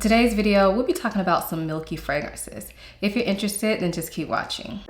In today's video, we'll be talking about some milky fragrances. If you're interested, then just keep watching.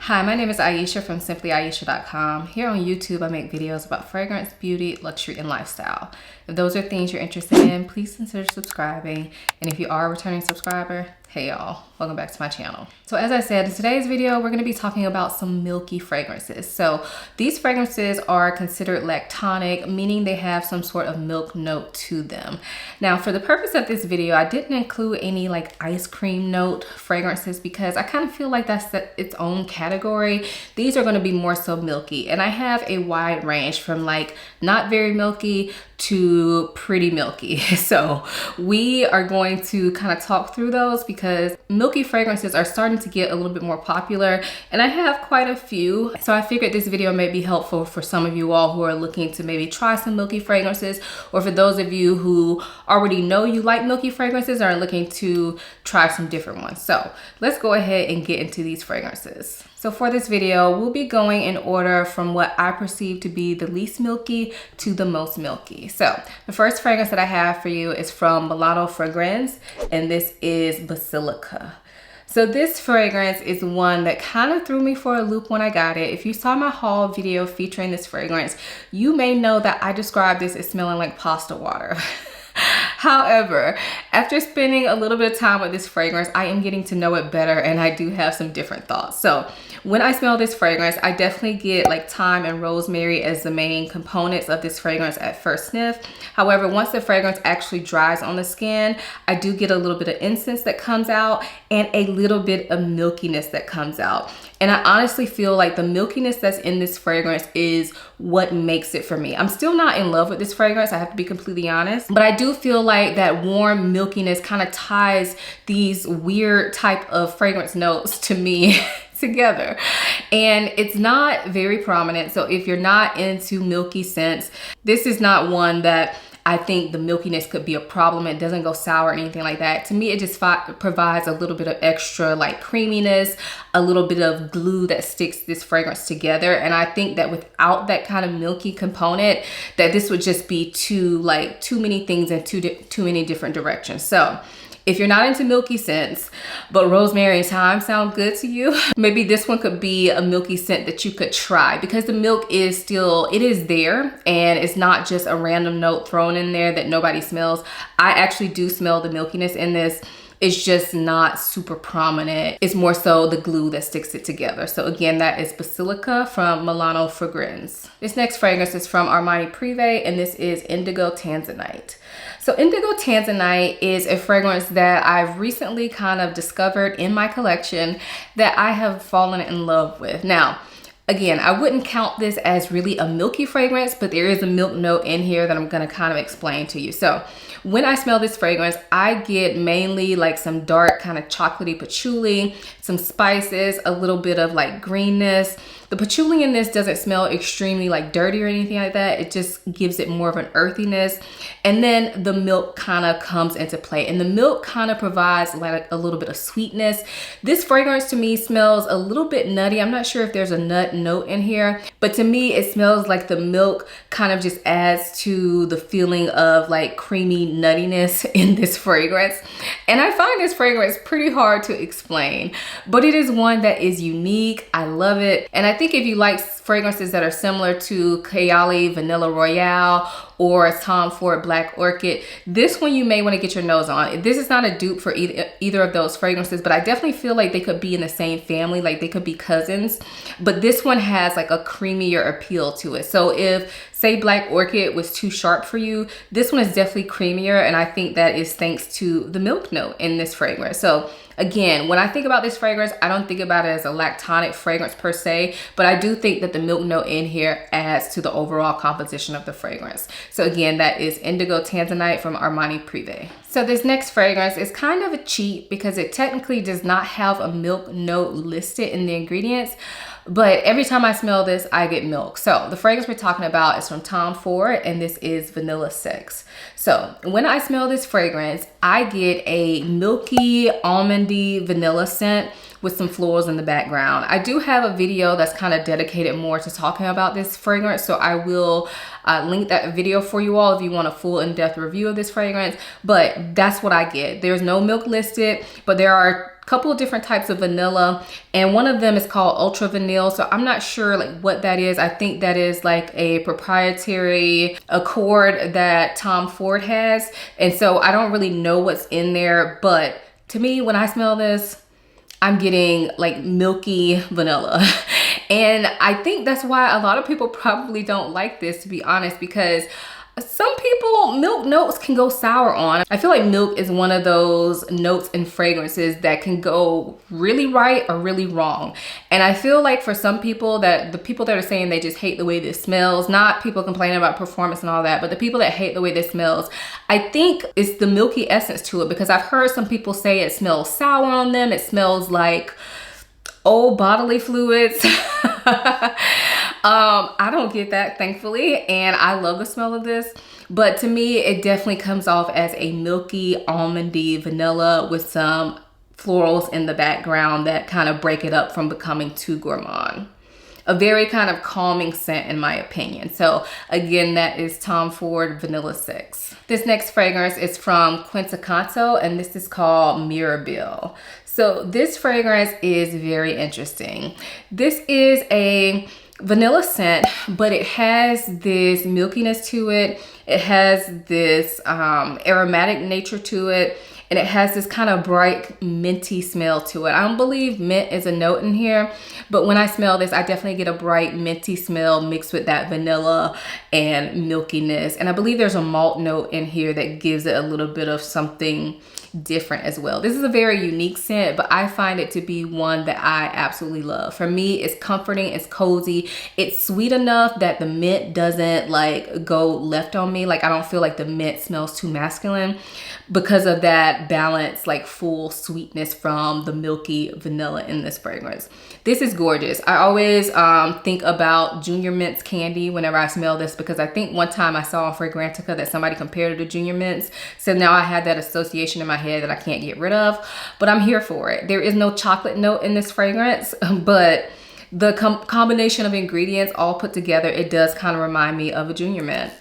Hi, my name is Ayesha from simplyayesha.com. Here on YouTube, I make videos about fragrance, beauty, luxury, and lifestyle. If those are things you're interested in, please consider subscribing. And if you are a returning subscriber, hey y'all, welcome back to my channel. So as I said, in today's video, we're gonna be talking about some milky fragrances. So these fragrances are considered lactonic, meaning they have some sort of milk note to them. Now, for the purpose of this video, I didn't include any like ice cream note fragrances because I kind of feel like that's its own category. These are gonna be more so milky, and I have a wide range from like not very milky to pretty milky. So we are going to kind of talk through those because milky fragrances are starting to get a little bit more popular, and I have quite a few. So I figured this video may be helpful for some of you all who are looking to maybe try some milky fragrances, or for those of you who already know you like milky fragrances and are looking to try some different ones. So let's go ahead and get into these fragrances. So for this video, we'll be going in order from what I perceive to be the least milky to the most milky. So the first fragrance that I have for you is from Milano Fragrance, and this is Basilica. So this fragrance is one that kind of threw me for a loop when I got it. If you saw my haul video featuring this fragrance, you may know that I described this as smelling like pasta water. However, after spending a little bit of time with this fragrance, I am getting to know it better, and I do have some different thoughts. So when I smell this fragrance, I definitely get like thyme and rosemary as the main components of this fragrance at first sniff. However, once the fragrance actually dries on the skin, I do get a little bit of incense that comes out and a little bit of milkiness that comes out. And I honestly feel like the milkiness that's in this fragrance is what makes it for me. I'm still not in love with this fragrance, I have to be completely honest, but I do feel like that warm milkiness kind of ties these weird type of fragrance notes to me together. And it's not very prominent, so if you're not into milky scents, this is not one that I think the milkiness could be a problem. It doesn't go sour or anything like that. To me, it just provides a little bit of extra like creaminess, a little bit of glue that sticks this fragrance together. And I think that without that kind of milky component, that this would just be too many things in too many different directions. So if you're not into milky scents, but rosemary and thyme sound good to you, maybe this one could be a milky scent that you could try, because the milk is still, it is there, and it's not just a random note thrown in there that nobody smells. I actually do smell the milkiness in this. It's just not super prominent. It's more so the glue that sticks it together. So again, that is Basilica from Milano Fragrance. This next fragrance is from Armani Privé, and this is Indigo Tanzanite. So Indigo Tanzanite is a fragrance that I've recently kind of discovered in my collection that I have fallen in love with. Now, again, I wouldn't count this as really a milky fragrance, but there is a milk note in here that I'm gonna kind of explain to you. So when I smell this fragrance, I get mainly like some dark kind of chocolatey patchouli, some spices, a little bit of like greenness. The patchouli in this doesn't smell extremely like dirty or anything like that. It just gives it more of an earthiness. And then the milk kind of comes into play, and the milk kind of provides like a little bit of sweetness. This fragrance to me smells a little bit nutty. I'm not sure if there's a nut note in here, but to me it smells like the milk kind of just adds to the feeling of like creamy nuttiness in this fragrance. And I find this fragrance pretty hard to explain, but it is one that is unique. I love it. And I think if you like fragrances that are similar to Kayali Vanilla Royale or Tom Ford Black Orchid, this one you may want to get your nose on. This is not a dupe for either of those fragrances, but I definitely feel like they could be in the same family, like they could be cousins. But this one has like a creamier appeal to it. So if, say, Black Orchid was too sharp for you, this one is definitely creamier, and I think that is thanks to the milk note in this fragrance. So again, when I think about this fragrance, I don't think about it as a lactonic fragrance per se, but I do think that the milk note in here adds to the overall composition of the fragrance. So again, that is Indigo Tanzanite from Armani Privé. So this next fragrance is kind of a cheat because it technically does not have a milk note listed in the ingredients, but every time I smell this, I get milk. So the fragrance we're talking about is from Tom Ford, and this is Vanilla 6. So when I smell this fragrance, I get a milky, almondy vanilla scent with some florals in the background. I do have a video that's kind of dedicated more to talking about this fragrance, so I will link that video for you all if you want a full in-depth review of this fragrance, but that's what I get. There's no milk listed, but there are a couple of different types of vanilla, and one of them is called Ultra Vanille, so I'm not sure like what that is. I think that is like a proprietary accord that Tom Ford has, and so I don't really know what's in there, but to me, when I smell this, I'm getting like milky vanilla. And I think that's why a lot of people probably don't like this, to be honest, because some people, milk notes can go sour on. I feel like milk is one of those notes in fragrances that can go really right or really wrong. And I feel like for some people, that the people that are saying they just hate the way this smells, not people complaining about performance and all that, but the people that hate the way this smells, I think it's the milky essence to it, because I've heard some people say it smells sour on them. It smells like old bodily fluids. I don't get that, thankfully, and I love the smell of this, but to me it definitely comes off as a milky, almondy vanilla with some florals in the background that kind of break it up from becoming too gourmand. A very kind of calming scent in my opinion. So again, that is Tom Ford Vanilla 6. This next fragrance is from Quintacanto, and this is called Mirabelle. So this fragrance is very interesting. This is a vanilla scent, but it has this milkiness to it. It has this aromatic nature to it, and it has this kind of bright minty smell to it. I don't believe mint is a note in here, but when I smell this, I definitely get a bright minty smell mixed with that vanilla and milkiness. And I believe there's a malt note in here that gives it a little bit of something different as well. This is a very unique scent, but I find it to be one that I absolutely love. For me, it's comforting, it's cozy, it's sweet enough that the mint doesn't like go left on me. Like I don't feel like the mint smells too masculine because of that balance, like full sweetness from the milky vanilla in this fragrance. This is gorgeous. I always think about Junior Mint's candy whenever I smell this, because I think one time I saw on Fragrantica that somebody compared it to Junior Mint's. So now I had that association in my head that I can't get rid of, but I'm here for it. There is no chocolate note in this fragrance, but the combination of ingredients all put together, it does kind of remind me of a Junior Mint.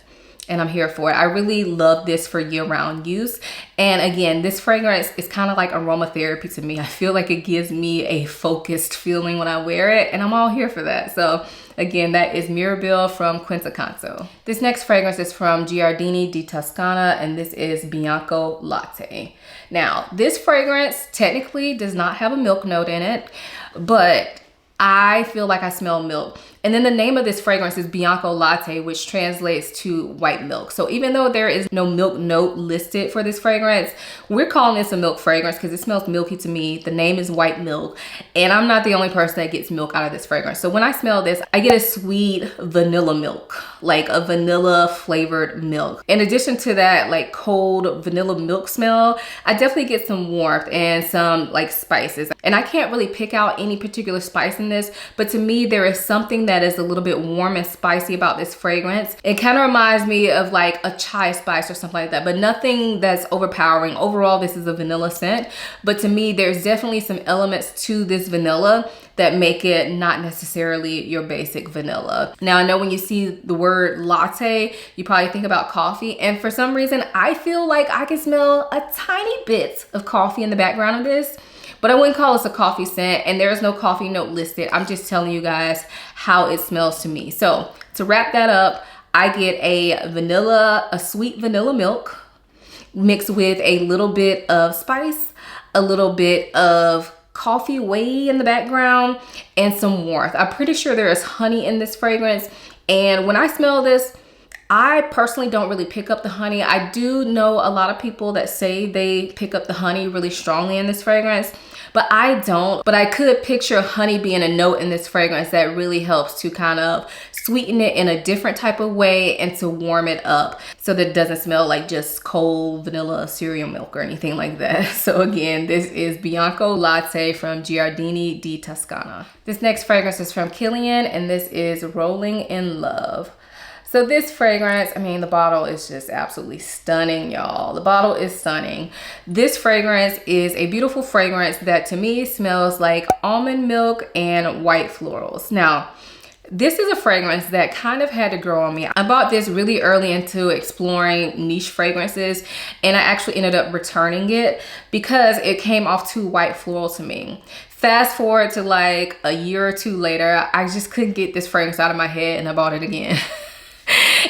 And I'm here for it. I really love this for year-round use. And again, this fragrance is kind of like aromatherapy to me. I feel like it gives me a focused feeling when I wear it, and I'm all here for that. So again, that is Mirabelle from Quintacanto. This next fragrance is from Giardini di Toscana, and this is Bianco Latte. Now, this fragrance technically does not have a milk note in it, but I feel like I smell milk. And then the name of this fragrance is Bianco Latte, which translates to white milk. So even though there is no milk note listed for this fragrance, we're calling this a milk fragrance because it smells milky to me. The name is white milk, and I'm not the only person that gets milk out of this fragrance. So when I smell this, I get a sweet vanilla milk, like a vanilla flavored milk. In addition to that, like cold vanilla milk smell, I definitely get some warmth and some like spices. And I can't really pick out any particular spice in this, but to me, there is something that is a little bit warm and spicy about this fragrance. It kind of reminds me of like a chai spice or something like that, but nothing that's overpowering. Overall, this is a vanilla scent, but to me, there's definitely some elements to this vanilla that make it not necessarily your basic vanilla. Now, I know when you see the word latte, you probably think about coffee, and for some reason, I feel like I can smell a tiny bit of coffee in the background of this, but I wouldn't call this a coffee scent, and there is no coffee note listed. I'm just telling you guys how it smells to me. So to wrap that up, I get a sweet vanilla milk mixed with a little bit of spice, a little bit of coffee way in the background, and some warmth. I'm pretty sure there is honey in this fragrance, and when I smell this, I personally don't really pick up the honey. I do know a lot of people that say they pick up the honey really strongly in this fragrance, but I don't. But I could picture honey being a note in this fragrance that really helps to kind of sweeten it in a different type of way and to warm it up so that it doesn't smell like just cold vanilla cereal milk or anything like that. So again, this is Bianco Latte from Giardini di Toscana. This next fragrance is from Kilian, and this is Rolling in Love. So this fragrance, I mean, the bottle is just absolutely stunning, y'all. The bottle is stunning. This fragrance is a beautiful fragrance that to me smells like almond milk and white florals. Now, this is a fragrance that kind of had to grow on me. I bought this really early into exploring niche fragrances, and I actually ended up returning it because it came off too white floral to me. Fast forward to like a year or two later, I just couldn't get this fragrance out of my head and I bought it again.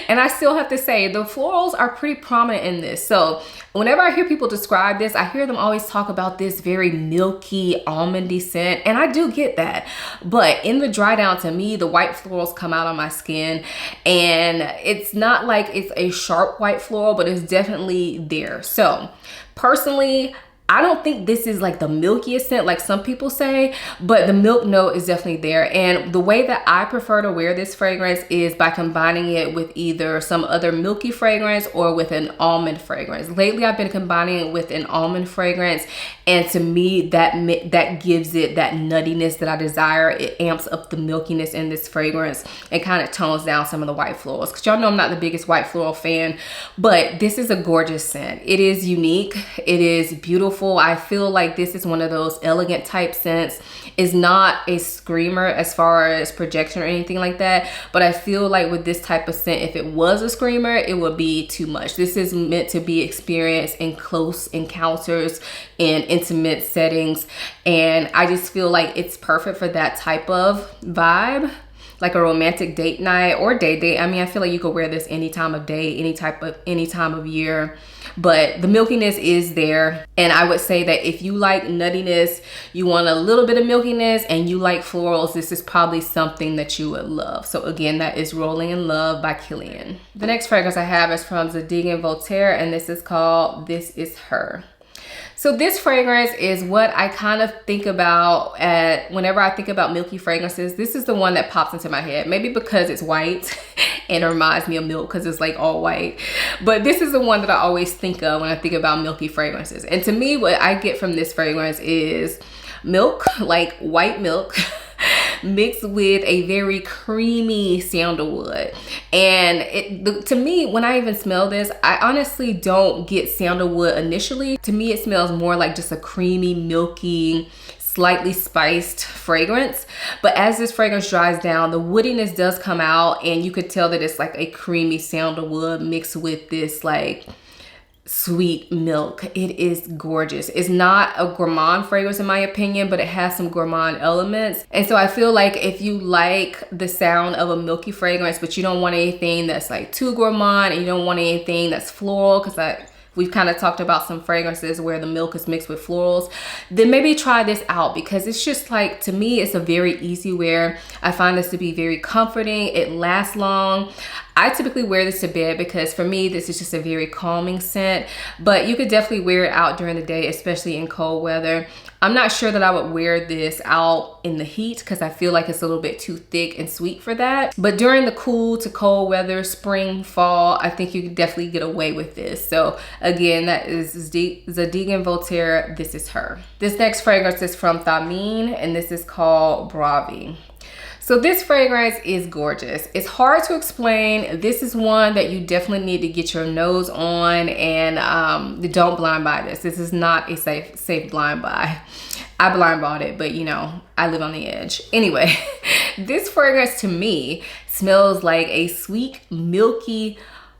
And I still have to say, the florals are pretty prominent in this. So whenever I hear people describe this, I hear them always talk about this very milky, almondy scent. And I do get that. But in the dry down, to me, the white florals come out on my skin. And it's not like it's a sharp white floral, but it's definitely there. So personally, I don't think this is like the milkiest scent like some people say, but the milk note is definitely there. And the way that I prefer to wear this fragrance is by combining it with either some other milky fragrance or with an almond fragrance. Lately, I've been combining it with an almond fragrance, and to me, that gives it that nuttiness that I desire. It amps up the milkiness in this fragrance and kind of tones down some of the white florals. Because y'all know I'm not the biggest white floral fan, but this is a gorgeous scent. It is unique. It is beautiful. I feel like this is one of those elegant type scents. It's not a screamer as far as projection or anything like that, but I feel like with this type of scent, if it was a screamer, it would be too much. This is meant to be experienced in close encounters, in intimate settings, and I just feel like it's perfect for that type of vibe, like a romantic date night or date. I mean, I feel like you could wear this any time of day, any time of year, but the milkiness is there. And I would say that if you like nuttiness, you want a little bit of milkiness, and you like florals, this is probably something that you would love. So again, that is Rolling in Love by Kilian. The next fragrance I have is from Zadig & Voltaire, and this is called This Is Her. So this fragrance is what I kind of think about whenever I think about milky fragrances. This is the one that pops into my head, maybe because it's white and it reminds me of milk because it's like all white. But this is the one that I always think of when I think about milky fragrances. And to me, what I get from this fragrance is milk, like white milk, mixed with a very creamy sandalwood. And to me, when I even smell this, I honestly don't get sandalwood initially. To me, it smells more like just a creamy, milky, slightly spiced fragrance. But as this fragrance dries down, the woodiness does come out, and you could tell that it's like a creamy sandalwood mixed with this like sweet milk. It is gorgeous. It's not a gourmand fragrance in my opinion, but it has some gourmand elements. And so I feel like if you like the sound of a milky fragrance, but you don't want anything that's like too gourmand, and you don't want anything that's floral, because we've kind of talked about some fragrances where the milk is mixed with florals, then maybe try this out, because it's just like, to me, it's a very easy wear. I find this to be very comforting. It lasts long. I typically wear this to bed because for me, this is just a very calming scent, but you could definitely wear it out during the day, especially in cold weather. I'm not sure that I would wear this out in the heat because I feel like it's a little bit too thick and sweet for that. But during the cool to cold weather, spring, fall, I think you could definitely get away with this. So again, that is Zadig & Voltaire, This Is Her. This next fragrance is from Thameen, and this is called Bravi. So this fragrance is gorgeous. It's hard to explain. This is one that you definitely need to get your nose on, and don't blind buy this. This is not a safe blind buy. I blind bought it, but you know, I live on the edge. Anyway, this fragrance to me smells like a sweet, milky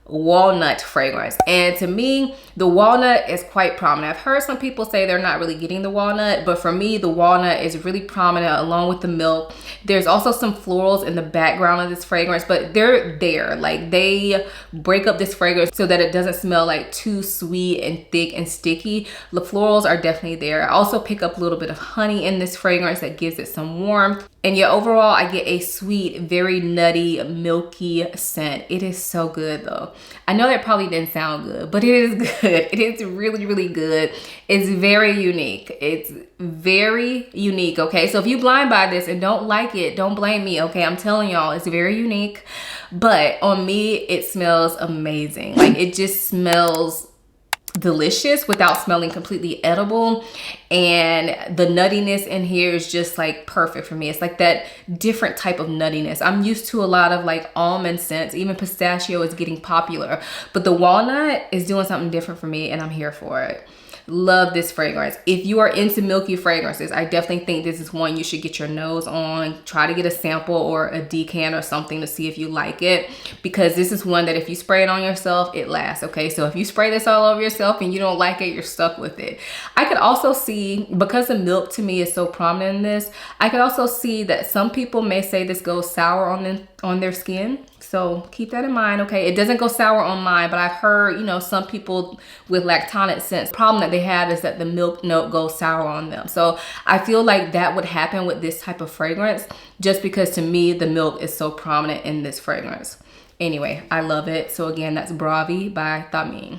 walnut fragrance, and to me the walnut is quite prominent. I've heard some people say they're not really getting the walnut, but for me the walnut is really prominent along with the milk. There's also some florals in the background of this fragrance, but they're there, like they break up this fragrance so that it doesn't smell like too sweet and thick and sticky. The florals are definitely there. I also pick up a little bit of honey in this fragrance that gives it some warmth. And yeah, overall I get a sweet, very nutty, milky scent. It is so good though. I know that probably didn't sound good, but it is good. It is really, really good. It's very unique. It's very unique, okay? So if you blind buy this and don't like it, don't blame me, okay? I'm telling y'all, it's very unique. But on me, it smells amazing. Like, it just smells delicious without smelling completely edible, and the nuttiness in here is just like perfect for me. It's like that different type of nuttiness. I'm used to a lot of like almond scents. Even pistachio is getting popular, but the walnut is doing something different for me, and I'm here for it. Love this fragrance. If you are into milky fragrances, I definitely think this is one you should get your nose on. Try to get a sample or a decant or something to see if you like it, because this is one that if you spray it on yourself, it lasts, okay? So if you spray this all over yourself and you don't like it, you're stuck with it. I could also see, because the milk to me is so prominent in this, I could also see that some people may say this goes sour on their skin. So keep that in mind, okay? It doesn't go sour on mine, but I've heard, you know, some people with Lactonic scents, the problem that they have is that the milk note goes sour on them. So I feel like that would happen with this type of fragrance, just because to me, the milk is so prominent in this fragrance. Anyway, I love it. So again, that's Bravi by Thameen.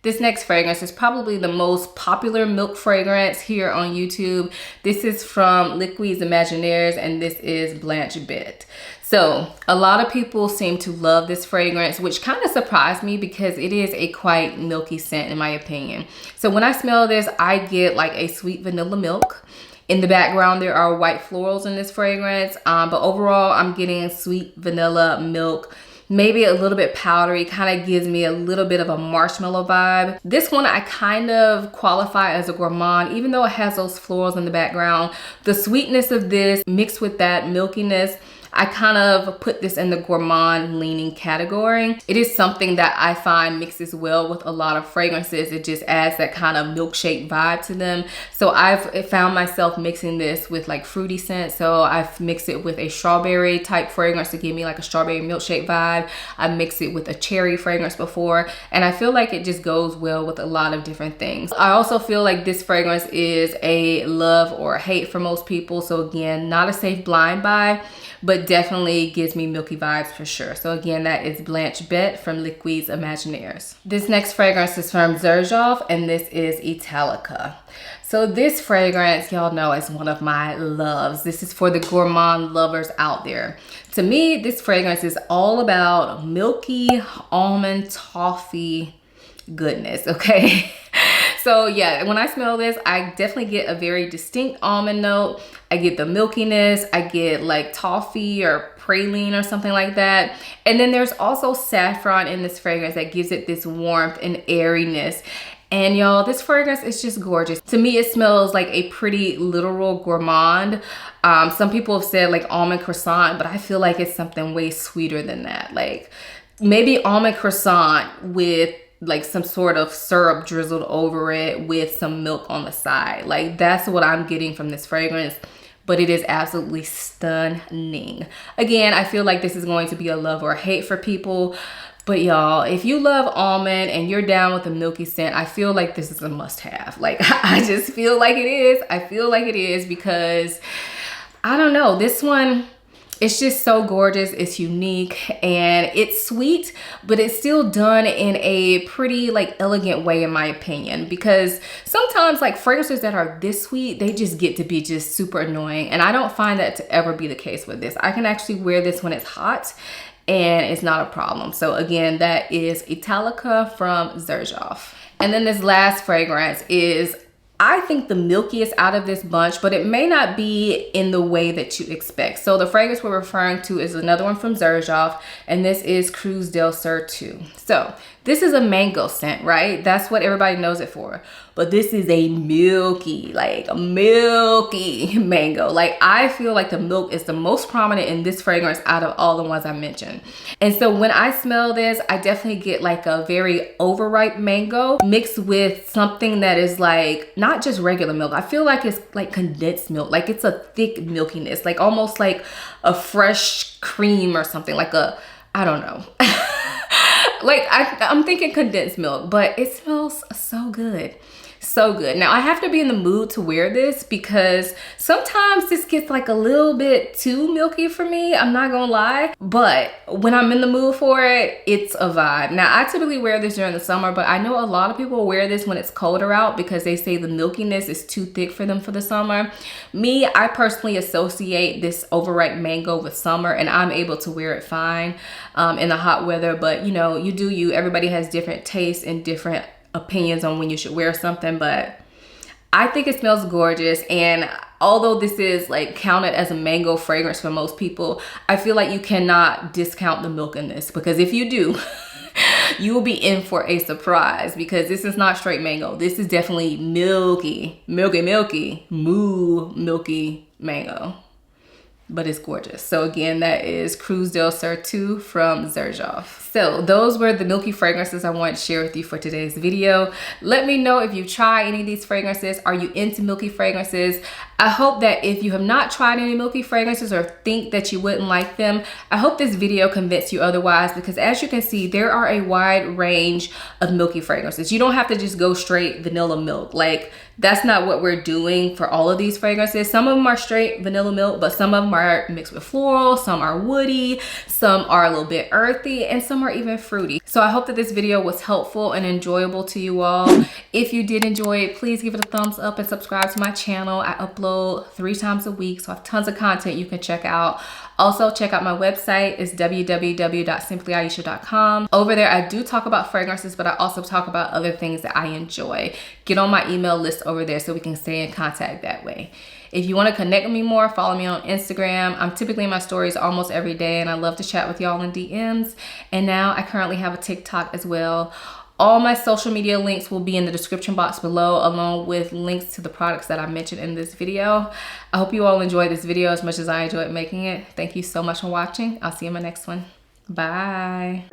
This next fragrance is probably the most popular milk fragrance here on YouTube. This is from Liquid's Imaginaires, and this is Blanche Bête. So a lot of people seem to love this fragrance, which kind of surprised me because it is a quite milky scent in my opinion. So when I smell this, I get like a sweet vanilla milk. In the background, there are white florals in this fragrance, but overall, I'm getting sweet vanilla milk. Maybe a little bit powdery, kind of gives me a little bit of a marshmallow vibe. This one I kind of qualify as a gourmand, even though it has those florals in the background. The sweetness of this mixed with that milkiness, I kind of put this in the gourmand leaning category. It is something that I find mixes well with a lot of fragrances. It just adds that kind of milkshake vibe to them. So I've found myself mixing this with like fruity scents. So I've mixed it with a strawberry type fragrance to give me like a strawberry milkshake vibe. I've mixed it with a cherry fragrance before, and I feel like it just goes well with a lot of different things. I also feel like this fragrance is a love or a hate for most people. So again, not a safe blind buy, but definitely gives me milky vibes for sure. So again, that is Blanche Bête from Liquid's Imaginaires. This next fragrance is from Xerjoff, and this is Italica. So this fragrance, y'all know, is one of my loves. This is for the gourmand lovers out there. To me, this fragrance is all about milky almond toffee goodness, okay? So yeah, when I smell this, I definitely get a very distinct almond note. I get the milkiness, I get like toffee or praline or something like that. And then there's also saffron in this fragrance that gives it this warmth and airiness. And y'all, this fragrance is just gorgeous. To me, it smells like a pretty literal gourmand. Some people have said like almond croissant, but I feel like it's something way sweeter than that. Like maybe almond croissant with like some sort of syrup drizzled over it with some milk on the side. Like that's what I'm getting from this fragrance, but it is absolutely stunning. Again, I feel like this is going to be a love or a hate for people, but y'all, if you love almond and you're down with a milky scent, I feel like this is a must have. Like I just feel like it is. I feel like it is because I don't know, this one, it's just so gorgeous. It's unique and it's sweet, but it's still done in a pretty like elegant way in my opinion, because sometimes like fragrances that are this sweet, they just get to be just super annoying. And I don't find that to ever be the case with this. I can actually wear this when it's hot and it's not a problem. So again, that is Italica from Xerjoff. And then this last fragrance is, I think, the milkiest out of this bunch, but it may not be in the way that you expect. So the fragrance we're referring to is another one from Xerjoff, and this is Cruz del Sur 2. So this is a mango scent, right? That's what everybody knows it for. But this is a milky, like a milky mango. Like I feel like the milk is the most prominent in this fragrance out of all the ones I mentioned. And so when I smell this, I definitely get like a very overripe mango mixed with something that is like not just regular milk. I feel like it's like condensed milk. Like it's a thick milkiness, like almost like a fresh cream or something, like a, I don't know. Like I'm thinking condensed milk, but it smells so good. So good. Now I have to be in the mood to wear this because sometimes this gets like a little bit too milky for me, I'm not gonna lie, but when I'm in the mood for it, it's a vibe. Now I typically wear this during the summer, but I know a lot of people wear this when it's colder out because they say the milkiness is too thick for them for the summer. Me, I personally associate this overripe mango with summer, and I'm able to wear it fine in the hot weather, but you know, you do you. Everybody has different tastes and different opinions on when you should wear something, but I think it smells gorgeous. And although this is like counted as a mango fragrance for most people, I feel like you cannot discount the milk in this, because if you do, you will be in for a surprise, because this is not straight mango. This is definitely milky mango, but it's gorgeous. So again, that is Cruz del Sur 2 from Xerjoff. So those were the milky fragrances I wanted to share with you for today's video. Let me know if you try any of these fragrances. Are you into milky fragrances? I hope that if you have not tried any milky fragrances or think that you wouldn't like them, I hope this video convinced you otherwise, because as you can see, there are a wide range of milky fragrances. You don't have to just go straight vanilla milk. Like, that's not what we're doing for all of these fragrances. Some of them are straight vanilla milk, but some of them are mixed with floral, some are woody, some are a little bit earthy, and some are even fruity. So I hope that this video was helpful and enjoyable to you all. If you did enjoy it, please give it a thumbs up and subscribe to my channel. I upload 3 times a week, so I have tons of content you can check out. Also, check out my website. It's www.simplyayesha.com. Over there, I do talk about fragrances, but I also talk about other things that I enjoy. Get on my email list over there so we can stay in contact that way. If you want to connect with me more, follow me on Instagram. I'm typically in my stories almost every day, and I love to chat with y'all in DMs. And now I currently have a TikTok as well. All my social media links will be in the description box below, along with links to the products that I mentioned in this video. I hope you all enjoyed this video as much as I enjoyed making it. Thank you so much for watching. I'll see you in my next one. Bye.